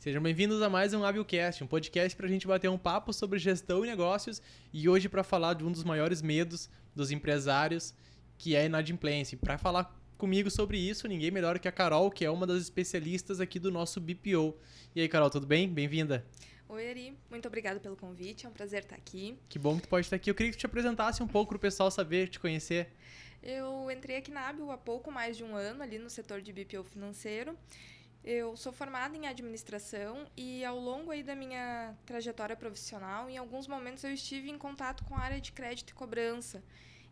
Sejam bem-vindos a mais um Habilcast, um podcast para a gente bater um papo sobre gestão e negócios e hoje para falar de um dos maiores medos dos empresários, que é a inadimplência. Para falar comigo sobre isso, ninguém melhor que a Carol, que é uma das especialistas aqui do nosso BPO. E aí, Carol, tudo bem? Bem-vinda. Oi, Eri. Muito obrigada pelo convite. É um prazer estar aqui. Que bom que tu pode estar aqui. Eu queria que tu te apresentasse um pouco para o pessoal saber, te conhecer. Eu entrei aqui na Habil há pouco mais de um ano, ali no setor de BPO financeiro. Eu sou formada em administração e ao longo aí da minha trajetória profissional, em alguns momentos eu estive em contato com a área de crédito e cobrança.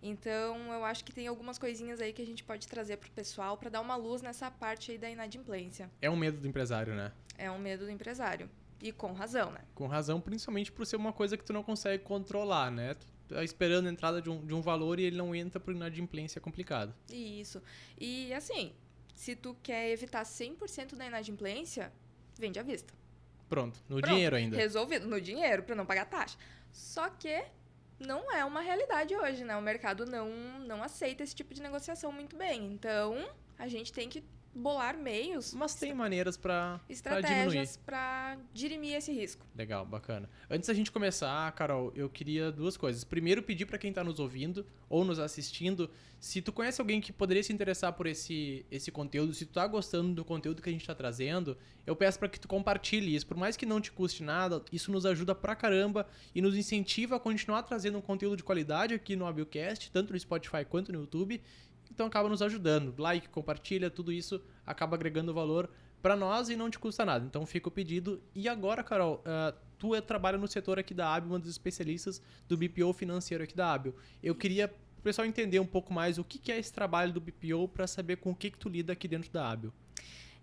Então, eu acho que tem algumas coisinhas aí que a gente pode trazer para o pessoal para dar uma luz nessa parte aí da inadimplência. É um medo do empresário, né? É um medo do empresário. E com razão, né? Com razão, principalmente por ser uma coisa que tu não consegue controlar, né? Tu tá esperando a entrada de um valor e ele não entra por inadimplência, é complicado. Isso. E assim, se tu quer evitar 100% da inadimplência, vende à vista. Pronto, no Pronto, dinheiro ainda. Resolvido, no dinheiro, para não pagar taxa. Só que não é uma realidade hoje, né? O mercado não aceita esse tipo de negociação muito bem. Então, a gente tem que bolar meios, Mas tem maneiras para diminuir. estratégias para dirimir esse risco. Legal, bacana. Antes da gente começar, Carol, eu queria duas coisas. Primeiro, pedir para quem está nos ouvindo ou nos assistindo, se tu conhece alguém que poderia se interessar por esse conteúdo, se tu tá gostando do conteúdo que a gente está trazendo, eu peço para que tu compartilhe isso. Por mais que não te custe nada, isso nos ajuda pra caramba e nos incentiva a continuar trazendo um conteúdo de qualidade aqui no Habilcast, tanto no Spotify quanto no YouTube. Então acaba nos ajudando. Like, compartilha, tudo isso acaba agregando valor para nós e não te custa nada. Então fica o pedido. E agora, Carol, tu trabalha no setor aqui da Habil, uma das especialistas do BPO financeiro aqui da Habil. Eu queria o pessoal entender um pouco mais o que é esse trabalho do BPO para saber com o que tu lida aqui dentro da Habil.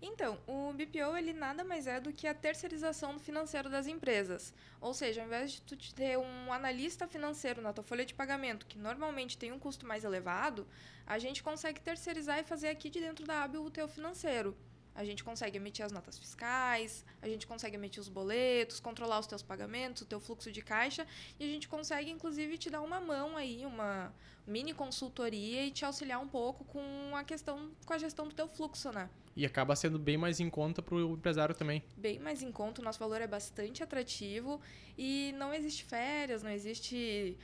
Então, o BPO, ele nada mais é do que a terceirização do financeiro das empresas. Ou seja, ao invés de tu ter um analista financeiro na tua folha de pagamento, que normalmente tem um custo mais elevado, a gente consegue terceirizar e fazer aqui de dentro da Habil o teu financeiro. A gente consegue emitir as notas fiscais, a gente consegue emitir os boletos, controlar os teus pagamentos, o teu fluxo de caixa e a gente consegue, inclusive, te dar uma mão aí, uma mini consultoria e te auxiliar um pouco com a gestão do teu fluxo, né? E acaba sendo bem mais em conta para o empresário também. Bem mais em conta, o nosso valor é bastante atrativo e não existe férias, não existe,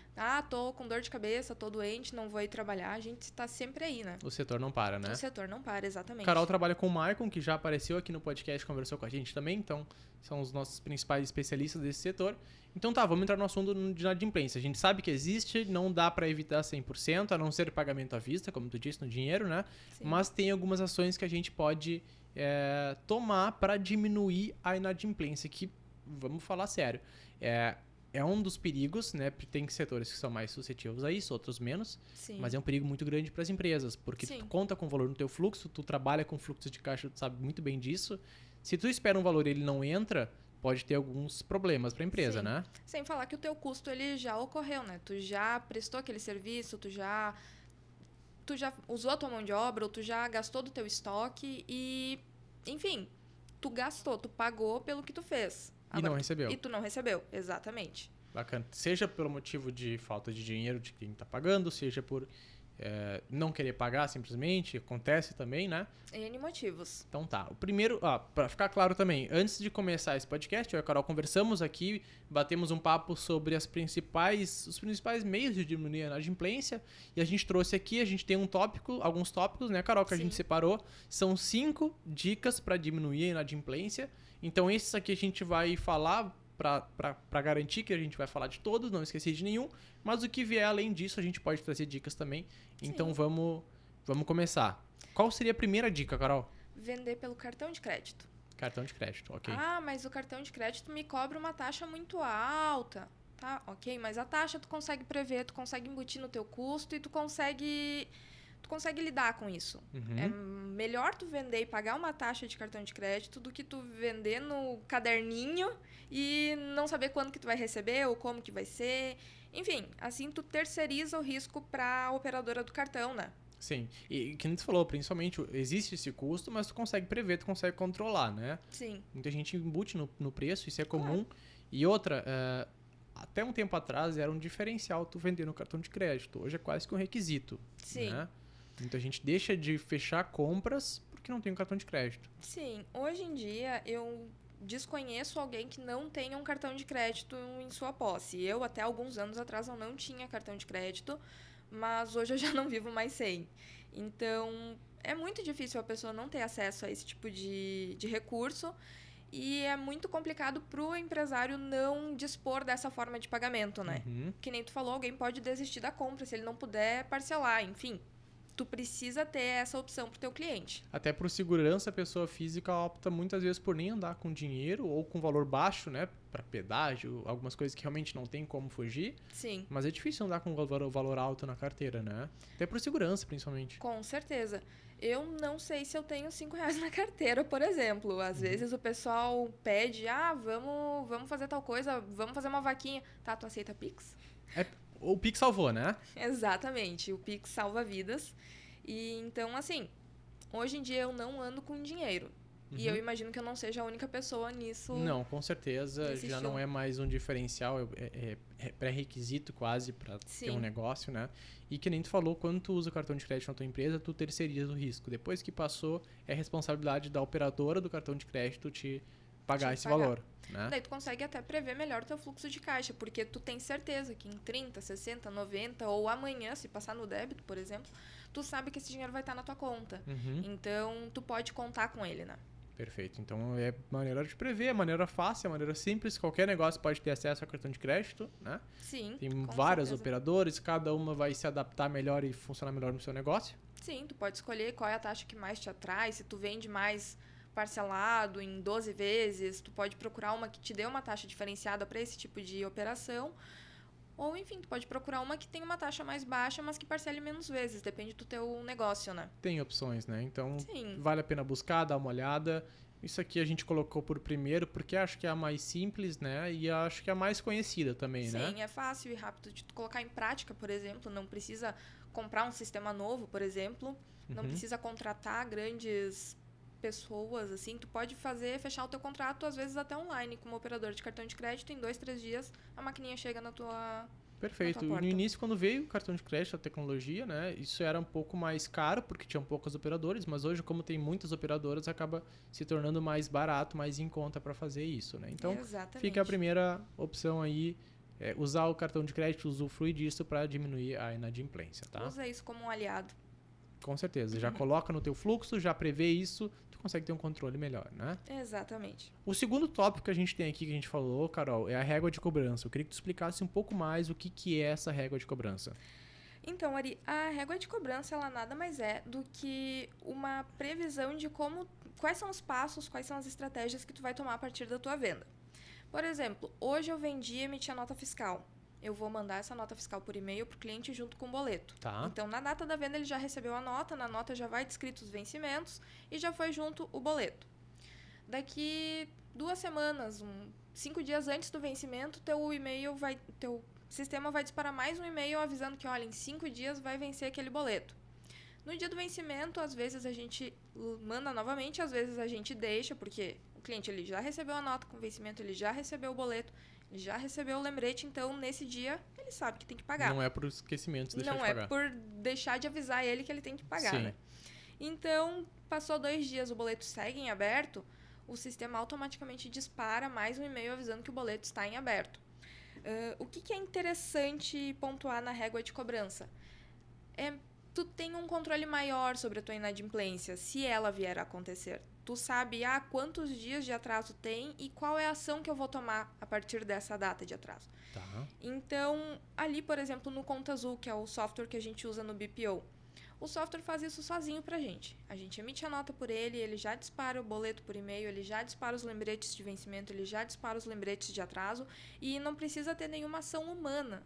tô com dor de cabeça, tô doente, não vou ir trabalhar, a gente está sempre aí, né? O setor não para, né? O setor não para, exatamente. Carol trabalha com o Maicon, que já apareceu aqui no podcast, conversou com a gente também, então são os nossos principais especialistas desse setor. Então tá, vamos entrar no assunto de inadimplência. A gente sabe que existe, não dá para evitar 100%, a não ser pagamento à vista, como tu disse, no dinheiro, né? Sim. Mas tem algumas ações que a gente pode tomar para diminuir a inadimplência, que, vamos falar sério, é um dos perigos, né? Tem setores que são mais suscetíveis a isso, outros menos. Sim. Mas é um perigo muito grande para as empresas, porque Sim. tu conta com o valor no teu fluxo, tu trabalha com fluxo de caixa, tu sabe muito bem disso. Se tu espera um valor e ele não entra, pode ter alguns problemas para a empresa, Sim. né? Sem falar que o teu custo ele já ocorreu, né? Tu já prestou aquele serviço, tu já usou a tua mão de obra, ou tu já gastou do teu estoque e, enfim, tu gastou, tu pagou pelo que tu fez. E não recebeu. E tu não recebeu, exatamente. Bacana. Seja pelo motivo de falta de dinheiro de quem está pagando, seja por não querer pagar simplesmente, acontece também, né? N motivos. Então tá. O primeiro, para ficar claro também, antes de começar esse podcast, eu e a Carol conversamos aqui, batemos um papo sobre os principais meios de diminuir a inadimplência e a gente trouxe aqui, a gente tem alguns tópicos, né, Carol, que a Sim. gente separou. São 5 dicas para diminuir a inadimplência. Então esses aqui a gente vai falar para garantir que a gente vai falar de todos, não esquecer de nenhum, mas o que vier além disso a gente pode trazer dicas também. Então vamos começar. Qual seria a primeira dica, Carol? Vender pelo cartão de crédito. Cartão de crédito, ok. Mas o cartão de crédito me cobra uma taxa muito alta. Tá, ok, mas a taxa tu consegue prever, tu consegue embutir no teu custo e tu consegue lidar com isso. Uhum. É melhor tu vender e pagar uma taxa de cartão de crédito do que tu vender no caderninho e não saber quando que tu vai receber ou como que vai ser. Enfim, assim tu terceiriza o risco para a operadora do cartão, né? Sim, e que nem tu falou, principalmente existe esse custo, mas tu consegue prever, tu consegue controlar, né? Sim. Muita gente embute no preço, isso é comum. Claro. E outra, até um tempo atrás era um diferencial tu vender no cartão de crédito. Hoje é quase que um requisito. Sim. Né? Muita gente deixa de fechar compras porque não tem um cartão de crédito. Sim. Hoje em dia, eu desconheço alguém que não tenha um cartão de crédito em sua posse. Eu, até alguns anos atrás, eu não tinha cartão de crédito, mas hoje eu já não vivo mais sem. Então, é muito difícil a pessoa não ter acesso a esse tipo de recurso e é muito complicado para o empresário não dispor dessa forma de pagamento, né? Uhum. Que nem tu falou, alguém pode desistir da compra se ele não puder parcelar, enfim. Tu precisa ter essa opção pro teu cliente. Até por segurança, a pessoa física opta muitas vezes por nem andar com dinheiro ou com valor baixo, né? Para pedágio, algumas coisas que realmente não tem como fugir. Sim. Mas é difícil andar com valor alto na carteira, né? Até por segurança, principalmente. Com certeza. Eu não sei se eu tenho R$ 5 na carteira, por exemplo. Às vezes o pessoal pede, vamos fazer tal coisa, vamos fazer uma vaquinha. Tá, tu aceita Pix? O Pix salvou, né? Exatamente, o Pix salva vidas. E então, assim, hoje em dia eu não ando com dinheiro. E eu imagino que eu não seja a única pessoa nisso. Não, com certeza. Nesse Já estilo. não é mais um diferencial, é pré-requisito quase para ter um Sim. negócio, né? E que nem tu falou, quando tu usa o cartão de crédito na tua empresa, tu terceiriza o risco. Depois que passou, é responsabilidade da operadora do cartão de crédito te pagar esse valor, né? Daí tu consegue até prever melhor o teu fluxo de caixa, porque tu tem certeza que em 30, 60, 90 ou amanhã, se passar no débito, por exemplo, tu sabe que esse dinheiro vai estar na tua conta. Então, tu pode contar com ele, né? Perfeito. Então é maneira de prever, maneira fácil, maneira simples. Qualquer negócio pode ter acesso ao cartão de crédito, né? Sim. Tem com várias certeza. operadores, cada uma vai se adaptar melhor e funcionar melhor no seu negócio. Sim, tu pode escolher qual é a taxa que mais te atrai, se tu vende mais parcelado em 12 vezes, tu pode procurar uma que te dê uma taxa diferenciada para esse tipo de operação. Ou, enfim, tu pode procurar uma que tenha uma taxa mais baixa, mas que parcele menos vezes. Depende do teu negócio, né? Tem opções, né? Então Sim. vale a pena buscar, dar uma olhada. Isso aqui a gente colocou por primeiro, porque acho que é a mais simples, né? E acho que é a mais conhecida também, né? Sim, é fácil e rápido de tu colocar em prática, por exemplo. Não precisa comprar um sistema novo, por exemplo. Não precisa contratar grandes pessoas, assim. Tu pode fechar o teu contrato, às vezes até online, como operador de cartão de crédito. Em 2, 3 dias, a maquininha chega na tua Perfeito. porta. No início, quando veio o cartão de crédito, a tecnologia, né? Isso era um pouco mais caro, porque tinham poucos operadores, mas hoje, como tem muitas operadoras, acaba se tornando mais barato, mais em conta para fazer isso, né? Então, Exatamente. fica a primeira opção aí, usar o cartão de crédito, usufruir disso para diminuir a inadimplência, tá? Usa isso como um aliado. Com certeza. Já coloca no teu fluxo, já prevê isso, tu consegue ter um controle melhor, né? Exatamente. O segundo tópico que a gente tem aqui, que a gente falou, Carol, é a régua de cobrança. Eu queria que tu explicasse um pouco mais o que é essa régua de cobrança. Então, Ari, a régua de cobrança, ela nada mais é do que uma previsão de quais são os passos, quais são as estratégias que tu vai tomar a partir da tua venda. Por exemplo, hoje eu vendi e emiti a nota fiscal. Eu vou mandar essa nota fiscal por e-mail para o cliente junto com o boleto. Tá. Então, na data da venda, ele já recebeu a nota, na nota já vai descrito os vencimentos e já foi junto o boleto. Daqui 2 semanas, 5 dias antes do vencimento, teu sistema vai disparar mais um e-mail avisando que, olha, em 5 dias vai vencer aquele boleto. No dia do vencimento, às vezes a gente manda novamente, às vezes a gente deixa, porque o cliente ele já recebeu a nota com vencimento, ele já recebeu o boleto, ele já recebeu o lembrete, então nesse dia ele sabe que tem que pagar. Não é por esquecimento de deixar Não de pagar. é por deixar de avisar ele que ele tem que pagar, Sim. né? Então, passou 2 dias, o boleto segue em aberto, o sistema automaticamente dispara mais um e-mail avisando que o boleto está em aberto. O que é interessante pontuar na régua de cobrança? Tu tem um controle maior sobre a tua inadimplência, se ela vier a acontecer. Tu sabe quantos dias de atraso tem e qual é a ação que eu vou tomar a partir dessa data de atraso. Tá. Então, ali, por exemplo, no Conta Azul, que é o software que a gente usa no BPO, o software faz isso sozinho pra gente. A gente emite a nota por ele já dispara o boleto por e-mail, ele já dispara os lembretes de vencimento, ele já dispara os lembretes de atraso e não precisa ter nenhuma ação humana.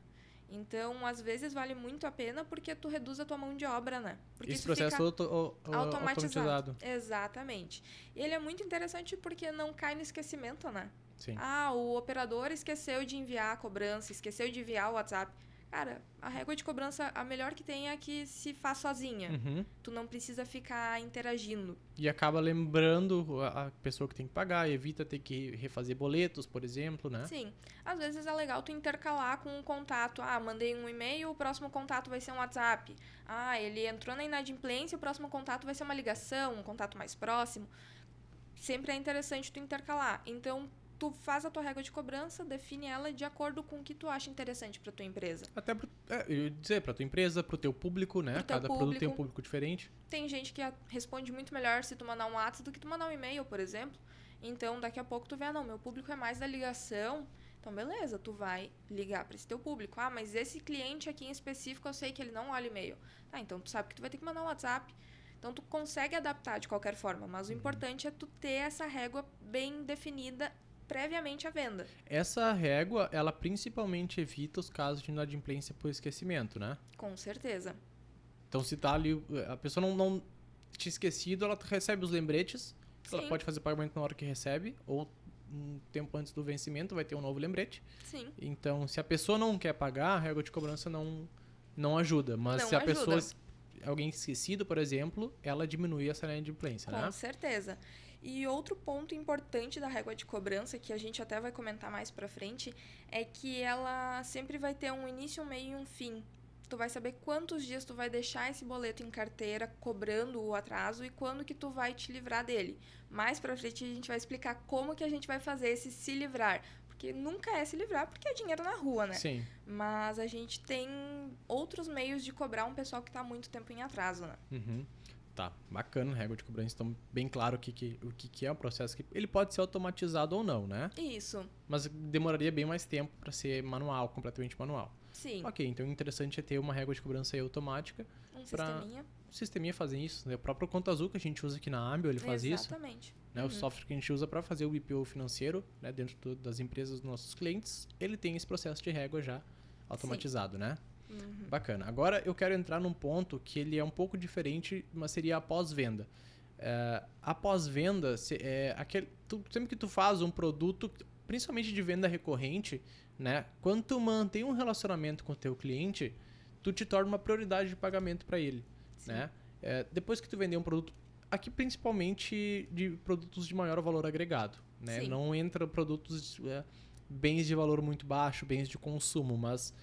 Então, às vezes, vale muito a pena porque tu reduz a tua mão de obra, né? Porque Esse isso processo fica todo automatizado. Exatamente. E ele é muito interessante porque não cai no esquecimento, né? Sim. O operador esqueceu de enviar a cobrança, esqueceu de enviar o WhatsApp. Cara, a régua de cobrança, a melhor que tem é que se faz sozinha. Tu não precisa ficar interagindo. E acaba lembrando a pessoa que tem que pagar, evita ter que refazer boletos, por exemplo, né? Sim. Às vezes é legal tu intercalar com um contato. Mandei um e-mail, o próximo contato vai ser um WhatsApp. Ele entrou na inadimplência, o próximo contato vai ser uma ligação, um contato mais próximo. sempre é interessante tu intercalar. Então, tu faz a tua régua de cobrança, define ela de acordo com o que tu acha interessante para tua empresa. Até eu ia dizer, pra tua empresa, pro teu público, né? Pro teu Cada produto tem um público. público diferente. Tem gente que responde muito melhor se tu mandar um WhatsApp do que tu mandar um e-mail, por exemplo. Então, daqui a pouco tu vê, não, meu público é mais da ligação. Então, beleza, tu vai ligar para esse teu público. Ah, mas esse cliente aqui em específico, eu sei que ele não olha e-mail. Ah, então tu sabe que tu vai ter que mandar um WhatsApp. Então, tu consegue adaptar de qualquer forma, mas o importante é tu ter essa régua bem definida previamente à venda. Essa régua, ela principalmente evita os casos de inadimplência por esquecimento, né? Com certeza. Então, se tá ali, a pessoa não tinha esquecido, ela recebe os lembretes. Ela Sim. pode fazer pagamento na hora que recebe, ou um tempo antes do vencimento vai ter um novo lembrete. Sim. Então, se a pessoa não quer pagar, a régua de cobrança não ajuda. Mas Não se a ajuda. pessoa, alguém esquecido, por exemplo, ela diminui essa inadimplência, né? Com certeza. E outro ponto importante da régua de cobrança, que a gente até vai comentar mais pra frente, é que ela sempre vai ter um início, um meio e um fim. Tu vai saber quantos dias tu vai deixar esse boleto em carteira cobrando o atraso e quando que tu vai te livrar dele. Mais pra frente a gente vai explicar como que a gente vai fazer esse se livrar. Porque nunca é se livrar porque é dinheiro na rua, né? Sim. Mas a gente tem outros meios de cobrar um pessoal que tá muito tempo em atraso, né? Uhum. Tá, bacana, régua de cobrança. Então, bem claro o que é o processo. Que ele pode ser automatizado ou não, né? Isso, Mas demoraria bem mais tempo para ser manual, completamente manual. sim. Ok, então o interessante é ter uma régua de cobrança aí automática. Um pra- sisteminha. O sisteminha fazer isso, né? O próprio Conta Azul que a gente usa aqui na Ambio, ele faz isso. Exatamente. Né? O software que a gente usa para fazer o BPO financeiro, né? Dentro das empresas dos nossos clientes, ele tem esse processo de régua já automatizado, né? Uhum. Bacana. Agora eu quero entrar num ponto que ele é um pouco diferente, mas seria a pós-venda. A pós-venda, sempre que tu faz um produto, principalmente de venda recorrente, né? Quando tu mantém um relacionamento com o teu cliente, tu te torna uma prioridade de pagamento para ele, né? Depois que tu vender um produto, aqui principalmente de produtos de maior valor agregado, né? Sim. Não entra produtos, bens de valor muito baixo, bens de consumo, mas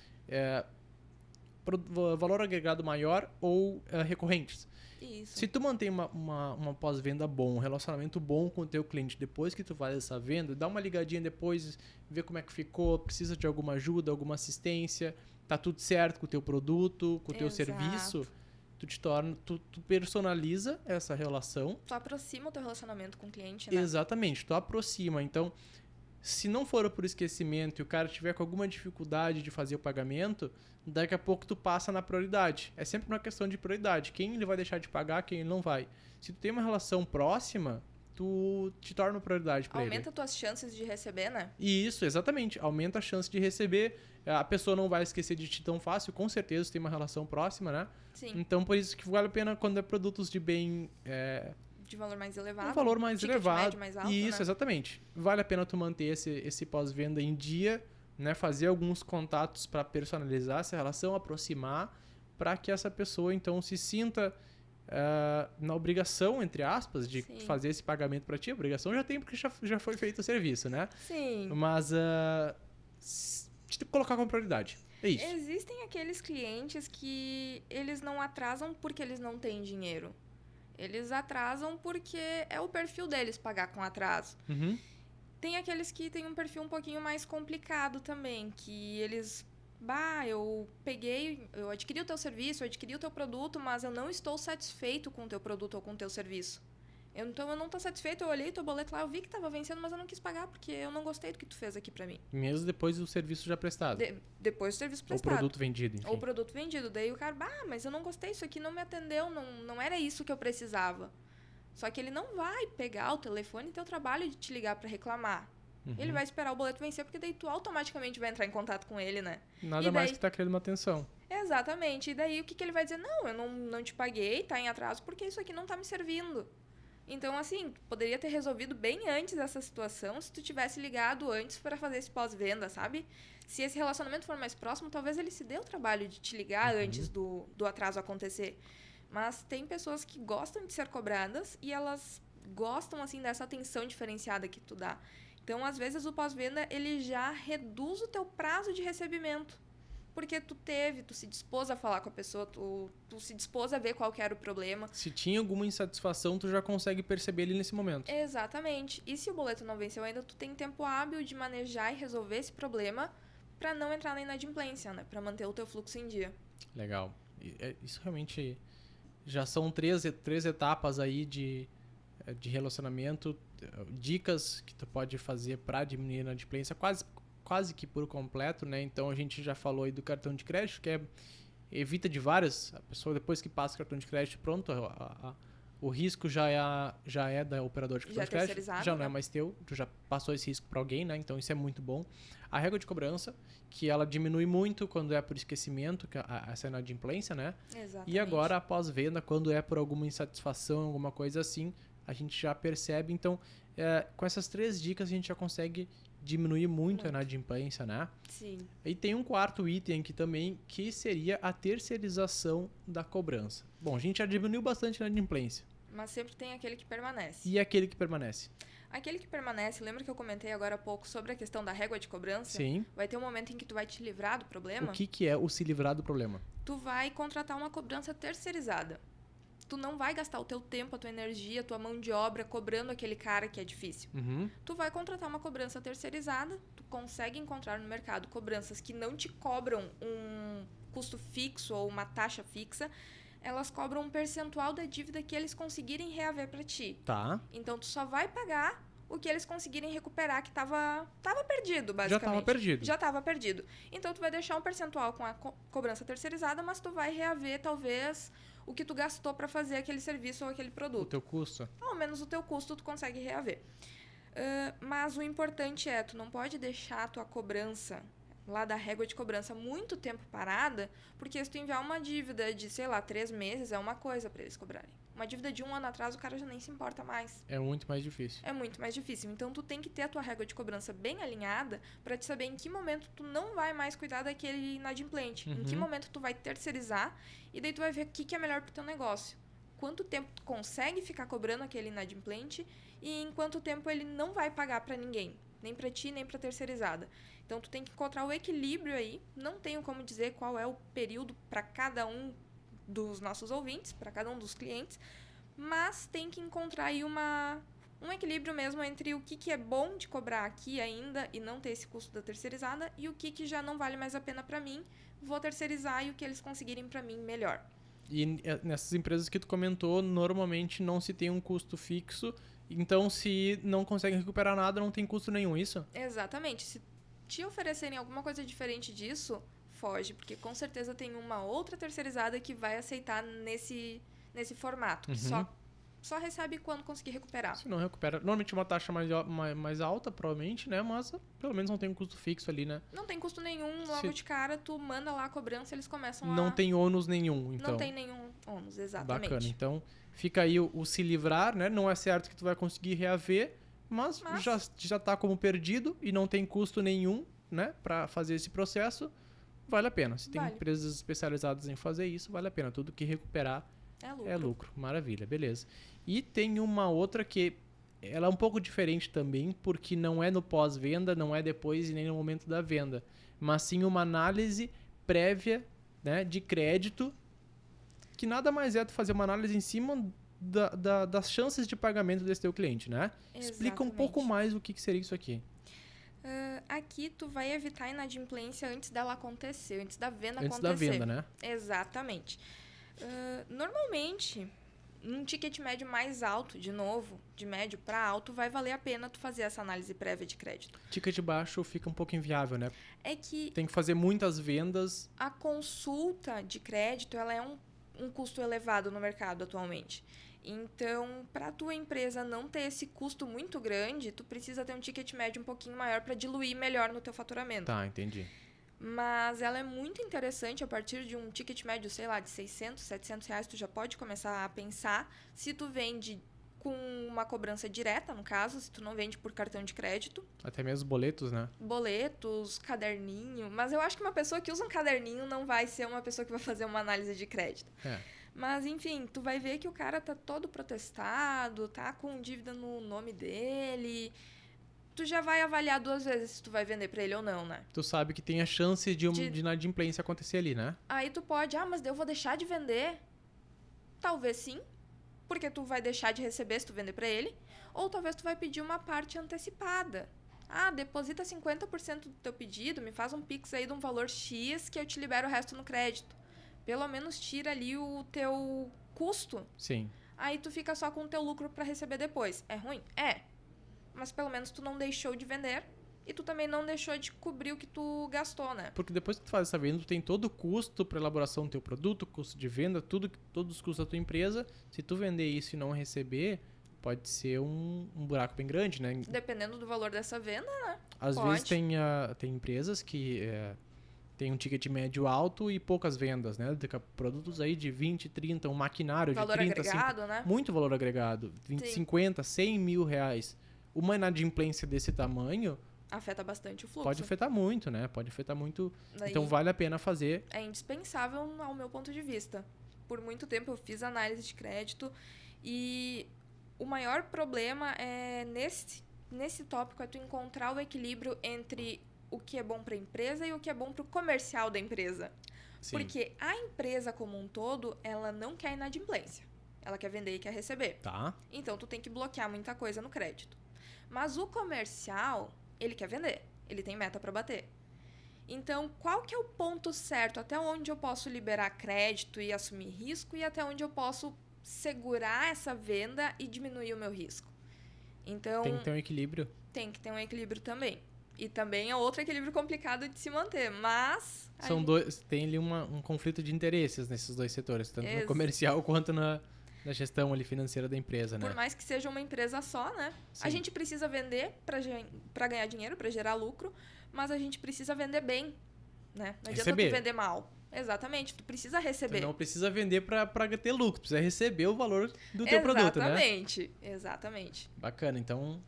valor agregado maior ou recorrentes. Isso. Se tu mantém uma pós-venda bom, um relacionamento bom com o teu cliente depois que tu faz essa venda, dá uma ligadinha depois, vê como é que ficou, precisa de alguma ajuda, alguma assistência, tá tudo certo com o teu produto, com o teu Exato. serviço, tu personaliza essa relação. Tu aproxima o teu relacionamento com o cliente, né? Exatamente, tu aproxima. Então, se não for por esquecimento e o cara tiver com alguma dificuldade de fazer o pagamento, daqui a pouco tu passa na prioridade. É sempre uma questão de prioridade. Quem ele vai deixar de pagar, quem ele não vai. Se tu tem uma relação próxima, tu te torna prioridade para ele. Aumenta tuas chances de receber, né? E isso, exatamente. Aumenta a chance de receber. A pessoa não vai esquecer de ti tão fácil, com certeza, se tem uma relação próxima, né? Sim. Então, por isso que vale a pena quando é produtos de bem... De valor mais elevado. um valor mais ticket elevado. médio mais alto, Isso, né? exatamente. Vale a pena tu manter esse pós-venda em dia, né? Fazer alguns contatos para personalizar essa relação, aproximar, para que essa pessoa então se sinta na obrigação, entre aspas, de Sim. fazer esse pagamento para ti. A obrigação já tem porque já foi feito o serviço, né? Sim. Mas te colocar como prioridade. É isso. Existem aqueles clientes que eles não atrasam porque eles não têm dinheiro. Eles atrasam porque é o perfil deles pagar com atraso. Uhum. Tem aqueles que têm um perfil um pouquinho mais complicado também, que eles... eu adquiri o teu serviço, eu adquiri o teu produto, mas eu não estou satisfeito com o teu produto ou com o teu serviço. Então eu não estou satisfeito, eu olhei teu boleto lá, eu vi que estava vencendo, mas eu não quis pagar porque eu não gostei do que tu fez aqui pra mim. Mesmo depois do serviço já prestado. Depois do serviço Ou prestado. produto vendido, enfim. Ou produto vendido. Daí o cara, mas eu não gostei, isso aqui não me atendeu, não era isso que eu precisava. Só que ele não vai pegar o telefone e ter o trabalho de te ligar pra reclamar. Uhum. Ele vai esperar o boleto vencer, porque daí tu automaticamente vai entrar em contato com ele, né? Nada E mais daí- que tá querendo uma atenção. Exatamente. E daí o que ele vai dizer? Não, eu não te paguei, tá em atraso, porque isso aqui não tá me servindo. Então, assim, tu poderia ter resolvido bem antes essa situação se tu tivesse ligado antes para fazer esse pós-venda, sabe? Se esse relacionamento for mais próximo, talvez ele se dê o trabalho de te ligar antes do atraso acontecer. Mas tem pessoas que gostam de ser cobradas e elas gostam, assim, dessa atenção diferenciada que tu dá. Então, às vezes, o pós-venda, ele já reduz o teu prazo de recebimento. porque tu se dispôs a falar com a pessoa, tu se dispôs a ver qual que era o problema. Se tinha alguma insatisfação, tu já consegue perceber ali nesse momento. Exatamente. E se o boleto não venceu ainda, tu tem tempo hábil de manejar e resolver esse problema para não entrar na inadimplência, né? Para manter o teu fluxo em dia. Legal. Isso realmente já são três etapas aí de relacionamento, dicas que tu pode fazer para diminuir a inadimplência quase que por completo, né? Então a gente já falou aí do cartão de crédito, que evita de várias. A pessoa depois que passa o cartão de crédito, pronto, o risco já é da operadora de cartão de crédito, já não é mais teu, tu já passou esse risco para alguém, né? Então isso é muito bom. A régua de cobrança, que ela diminui muito quando é por esquecimento, essa inadimplência, né? Exatamente. E agora a pós-venda, quando é por alguma insatisfação, alguma coisa assim, a gente já percebe. Então, com essas 3 dicas a gente já consegue diminuir muito a inadimplência, né? Sim. E tem um quarto item aqui também, que seria a terceirização da cobrança. Bom, a gente já diminuiu bastante a inadimplência. Mas sempre tem aquele que permanece. E aquele que permanece? Aquele que permanece, lembra que eu comentei agora há pouco sobre a questão da régua de cobrança? Sim. Vai ter um momento em que tu vai te livrar do problema? O que é o se livrar do problema? Tu vai contratar uma cobrança terceirizada. Tu não vai gastar o teu tempo, a tua energia, a tua mão de obra cobrando aquele cara que é difícil. Uhum. Tu vai contratar uma cobrança terceirizada, tu consegue encontrar no mercado cobranças que não te cobram um custo fixo ou uma taxa fixa, elas cobram um percentual da dívida que eles conseguirem reaver para ti. Tá. Então tu só vai pagar o que eles conseguirem recuperar, que tava perdido, basicamente. Já estava perdido. Então tu vai deixar um percentual com a cobrança terceirizada, mas tu vai reaver talvez o que tu gastou para fazer aquele serviço ou aquele produto. O teu custo? Ao menos o teu custo tu consegue reaver. Mas o importante tu não pode deixar a tua cobrança lá da régua de cobrança muito tempo parada, porque se tu enviar uma dívida de, 3 meses, é uma coisa para eles cobrarem. Uma dívida de 1 ano atrás, o cara já nem se importa mais. É muito mais difícil. É muito mais difícil. Então, tu tem que ter a tua régua de cobrança bem alinhada para te saber em que momento tu não vai mais cuidar daquele inadimplente. Em que momento tu vai terceirizar e daí tu vai ver o que é melhor pro teu negócio. Quanto tempo tu consegue ficar cobrando aquele inadimplente e em quanto tempo ele não vai pagar para ninguém. Nem para ti, nem para terceirizada. Então, tu tem que encontrar o equilíbrio aí. Não tenho como dizer qual é o período para cada um dos nossos ouvintes, para cada um dos clientes, mas tem que encontrar aí um equilíbrio mesmo entre o que é bom de cobrar aqui ainda e não ter esse custo da terceirizada e o que já não vale mais a pena para mim, vou terceirizar e o que eles conseguirem para mim, melhor. E nessas empresas que tu comentou, normalmente não se tem um custo fixo, então se não conseguem recuperar nada, não tem custo nenhum, isso? Exatamente. Se te oferecerem alguma coisa diferente disso, foge, porque com certeza tem uma outra terceirizada que vai aceitar nesse formato, que só recebe quando conseguir recuperar. Se não recupera, normalmente uma taxa mais alta, provavelmente, né? Mas pelo menos não tem um custo fixo ali, né? Não tem custo nenhum, logo de cara, tu manda lá a cobrança e eles começam Não tem ônus nenhum, então. Não tem nenhum ônus, exatamente. Bacana, então fica aí o se livrar, né? Não é certo que tu vai conseguir reaver, mas já tá como perdido e não tem custo nenhum, né? Pra fazer esse processo. Vale a pena. Se tem empresas especializadas em fazer isso, vale a pena. Tudo que recuperar é lucro. Maravilha, beleza. E tem uma outra que ela é um pouco diferente também, porque não é no pós-venda, não é depois e nem no momento da venda, mas sim uma análise prévia, né, de crédito, que nada mais é tu fazer uma análise em cima das chances de pagamento desse teu cliente, né? Exatamente. Explica um pouco mais o que seria isso aqui. Aqui tu vai evitar a inadimplência antes dela acontecer, antes da venda acontecer. Antes da venda, né? Exatamente. Normalmente, num ticket médio mais alto, de novo, de médio para alto, vai valer a pena tu fazer essa análise prévia de crédito. Ticket baixo fica um pouco inviável, né? É que tem que fazer muitas vendas. A consulta de crédito, ela é um custo elevado no mercado atualmente. Então, para a tua empresa não ter esse custo muito grande, tu precisa ter um ticket médio um pouquinho maior para diluir melhor no teu faturamento. Tá, entendi. Mas ela é muito interessante a partir de um ticket médio, sei lá, de 600, 700 reais, tu já pode começar a pensar se tu vende com uma cobrança direta, no caso, se tu não vende por cartão de crédito. Até mesmo boletos, né? Boletos, caderninho. Mas eu acho que uma pessoa que usa um caderninho não vai ser uma pessoa que vai fazer uma análise de crédito. Mas, enfim, tu vai ver que o cara tá todo protestado, tá com dívida no nome dele. tu já vai avaliar 2 vezes se tu vai vender pra ele ou não, né? Tu sabe que tem a chance de inadimplência acontecer ali, né? Aí tu pode, mas daí eu vou deixar de vender? Talvez sim, porque tu vai deixar de receber se tu vender pra ele. Ou talvez tu vai pedir uma parte antecipada. Deposita 50% do teu pedido, me faz um Pix aí de um valor X que eu te libero o resto no crédito. Pelo menos tira ali o teu custo. Sim. Aí tu fica só com o teu lucro pra receber depois. É ruim? É. Mas pelo menos tu não deixou de vender e tu também não deixou de cobrir o que tu gastou, né? Porque depois que tu faz essa venda, tu tem todo o custo para elaboração do teu produto, custo de venda, todos os custos da tua empresa. Se tu vender isso e não receber, pode ser um buraco bem grande, né? Dependendo do valor dessa venda, né? Às Pode. vezes tem empresas que tem um ticket médio alto e poucas vendas, né? Produtos aí de 20, 30, um maquinário Valor de 30, agregado, né? muito valor agregado, 20, Sim. 50, 100 mil reais. Uma inadimplência desse tamanho Afeta bastante o fluxo. pode afetar muito, né? Pode afetar muito. Daí Então vale a pena fazer. é indispensável ao meu ponto de vista. Por muito tempo eu fiz análise de crédito e o maior problema é nesse tópico é tu encontrar o equilíbrio entre o que é bom para a empresa e o que é bom para o comercial da empresa. Sim. Porque a empresa como um todo, ela não quer inadimplência. Ela quer vender e quer receber. Tá. Então tu tem que bloquear muita coisa no crédito. Mas o comercial, ele quer vender. Ele tem meta para bater. Então, qual que é o ponto certo? Até onde eu posso liberar crédito e assumir risco e até onde eu posso segurar essa venda e diminuir o meu risco? Então, Tem que ter um equilíbrio. tem que ter um equilíbrio também. E também é outro equilíbrio complicado de se manter, mas... São dois, tem ali um conflito de interesses nesses dois setores, tanto no Ex- comercial quanto na gestão ali financeira da empresa, né? Por mais que seja uma empresa só, né? Sim. A gente precisa vender para ganhar dinheiro, para gerar lucro, mas a gente precisa vender bem, né? Não adianta Receber. tu vender mal. Exatamente, tu precisa receber. Tu não precisa vender pra ter lucro, precisa receber o valor do teu produto, né? Exatamente. Bacana, então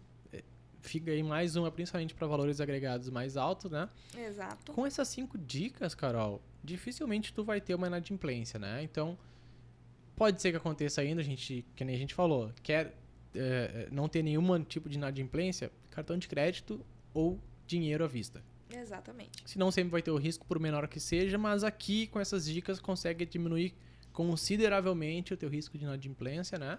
fica aí mais uma, principalmente para valores agregados mais altos, né? Exato. Com essas 5 dicas, Carol, dificilmente tu vai ter uma inadimplência, né? Então, pode ser que aconteça ainda, que nem a gente falou, quer não ter nenhum tipo de inadimplência, cartão de crédito ou dinheiro à vista. Exatamente. Senão sempre vai ter o risco, por menor que seja, mas aqui com essas dicas consegue diminuir consideravelmente o teu risco de inadimplência, né?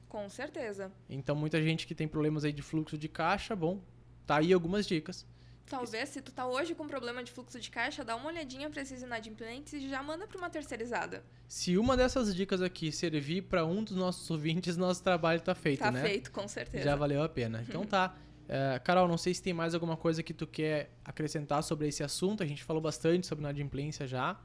Com certeza. Então muita gente que tem problemas aí de fluxo de caixa, bom, tá aí algumas dicas. Talvez, se tu tá hoje com problema de fluxo de caixa, dá uma olhadinha pra esses inadimplentes e já manda pra uma terceirizada. Se uma dessas dicas aqui servir para um dos nossos ouvintes, nosso trabalho tá feito, Tá né? feito, com certeza. Já valeu a pena. Então tá. Carol, não sei se tem mais alguma coisa que tu quer acrescentar sobre esse assunto. A gente falou bastante sobre inadimplência já.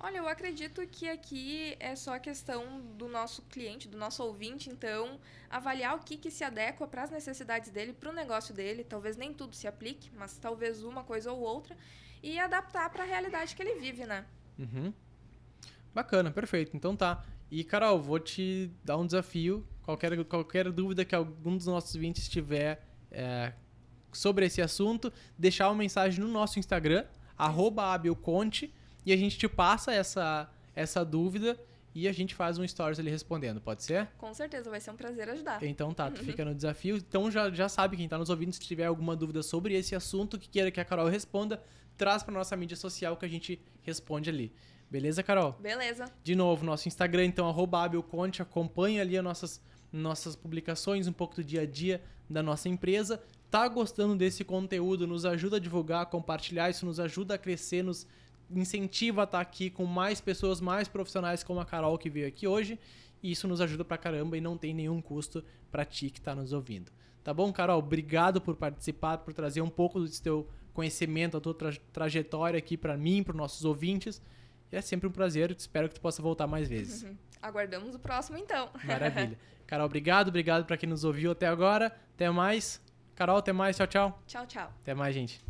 Olha, eu acredito que aqui é só a questão do nosso cliente, do nosso ouvinte, então, avaliar o que se adequa para as necessidades dele, para o negócio dele. Talvez nem tudo se aplique, mas talvez uma coisa ou outra, e adaptar para a realidade que ele vive, né? Uhum. Bacana, perfeito. Então tá. E, Carol, vou te dar um desafio. Qualquer dúvida que algum dos nossos ouvintes tiver sobre esse assunto, deixar uma mensagem no nosso Instagram, @abelconte, e a gente te passa essa dúvida e a gente faz um stories ali respondendo, pode ser? Com certeza, vai ser um prazer ajudar. Então tá, tu fica no desafio. Então já sabe, quem tá nos ouvindo, se tiver alguma dúvida sobre esse assunto que queira que a Carol responda, traz pra nossa mídia social que a gente responde ali. Beleza, Carol? Beleza. De novo, nosso Instagram, então, @abelconte, acompanha ali as nossas publicações, um pouco do dia a dia da nossa empresa. Tá gostando desse conteúdo, nos ajuda a divulgar, compartilhar, isso nos ajuda a crescer, nos incentiva a estar aqui com mais pessoas, mais profissionais como a Carol que veio aqui hoje, e isso nos ajuda pra caramba e não tem nenhum custo pra ti que tá nos ouvindo. Tá bom, Carol? Obrigado por participar, por trazer um pouco do teu conhecimento, a tua trajetória aqui pra mim, pros nossos ouvintes. E é sempre um prazer, espero que tu possa voltar mais vezes. Aguardamos o próximo, então. Maravilha. Carol, obrigado pra quem nos ouviu até agora. Até mais. Carol, até mais. Tchau, tchau. Tchau, tchau. Até mais, gente.